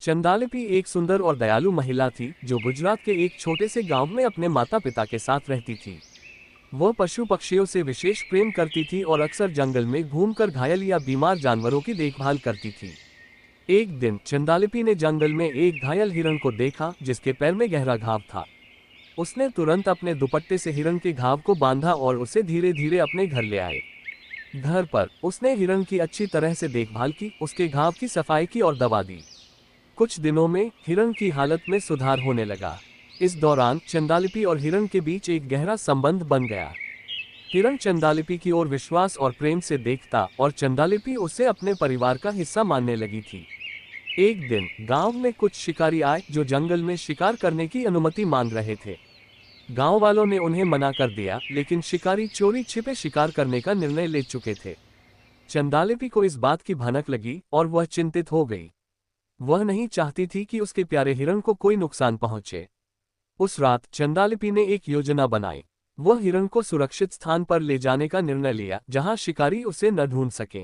चंदालिपी एक सुंदर और दयालु महिला थी जो गुजरात के एक छोटे से गांव में अपने माता पिता के साथ रहती थी। वह पशु पक्षियों से विशेष प्रेम करती थी और अक्सर जंगल में घूमकर घायल या बीमार जानवरों की देखभाल करती थी। एक दिन चंदालिपी ने जंगल में एक घायल हिरण को देखा जिसके पैर में गहरा घाव था। उसने तुरंत अपने दुपट्टे से हिरण के घाव को बांधा और उसे धीरे धीरे अपने घर ले आए। घर पर उसने हिरण की अच्छी तरह से देखभाल की, उसके घाव की सफाई की और दवा दी। कुछ दिनों में हिरण की हालत में सुधार होने लगा। इस दौरान चंदालिपी और हिरण के बीच एक गहरा संबंध बन गया। हिरण चंदालिपी की ओर विश्वास और प्रेम से देखता और चंदालिपी उसे अपने परिवार का हिस्सा मानने लगी थी। एक दिन गांव में कुछ शिकारी आए जो जंगल में शिकार करने की अनुमति मांग रहे थे। गांव वालों ने उन्हें मना कर दिया, लेकिन शिकारी चोरी छिपे शिकार करने का निर्णय ले चुके थे। चंदालिपी को इस बात की भनक लगी और वह चिंतित हो गई। वह नहीं चाहती थी कि उसके प्यारे हिरण को कोई नुकसान पहुंचे। उस रात चंदालिपी ने एक योजना बनाई। वह हिरण को सुरक्षित स्थान पर ले जाने का निर्णय लिया जहां शिकारी उसे न ढूंढ सके।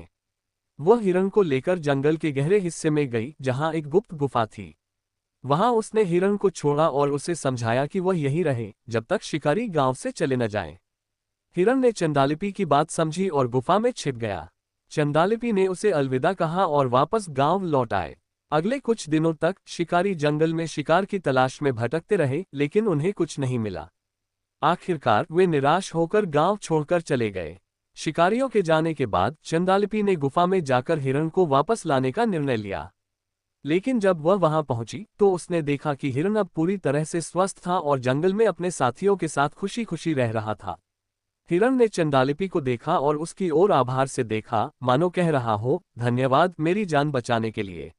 वह हिरण को लेकर जंगल के गहरे हिस्से में गई जहां एक गुप्त गुफा थी। वहां उसने हिरण को छोड़ा और उसे समझाया कि वह यहीं रहे जब तक शिकारी गांव से चले न जाएं। हिरण ने चंदालिपी की बात समझी और गुफा में छिप गया। चंदालिपी ने उसे अलविदा कहा और वापस गांव लौट आए। अगले कुछ दिनों तक शिकारी जंगल में शिकार की तलाश में भटकते रहे, लेकिन उन्हें कुछ नहीं मिला। आखिरकार वे निराश होकर गांव छोड़कर चले गए। शिकारियों के जाने के बाद चंदालिपी ने गुफा में जाकर हिरण को वापस लाने का निर्णय लिया। लेकिन जब वह वहां पहुंची तो उसने देखा कि हिरण अब पूरी तरह से स्वस्थ था और जंगल में अपने साथियों के साथ खुशी खुशी रह रहा था। हिरण ने चंदालिपी को देखा और उसकी ओर आभार से देखा, मानो कह रहा हो, धन्यवाद मेरी जान बचाने के लिए।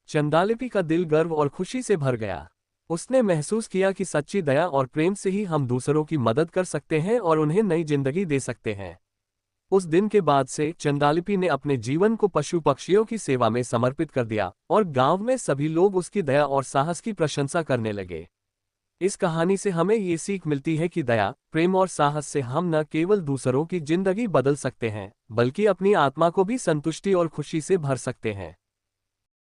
चंदालिपी का दिल गर्व और खुशी से भर गया। उसने महसूस किया कि सच्ची दया और प्रेम से ही हम दूसरों की मदद कर सकते हैं और उन्हें नई जिंदगी दे सकते हैं। उस दिन के बाद से चंदालिपी ने अपने जीवन को पशु पक्षियों की सेवा में समर्पित कर दिया और गांव में सभी लोग उसकी दया और साहस की प्रशंसा करने लगे। इस कहानी से हमें ये सीख मिलती है कि दया, प्रेम और साहस से हम न केवल दूसरों की जिंदगी बदल सकते हैं, बल्कि अपनी आत्मा को भी संतुष्टि और खुशी से भर सकते हैं।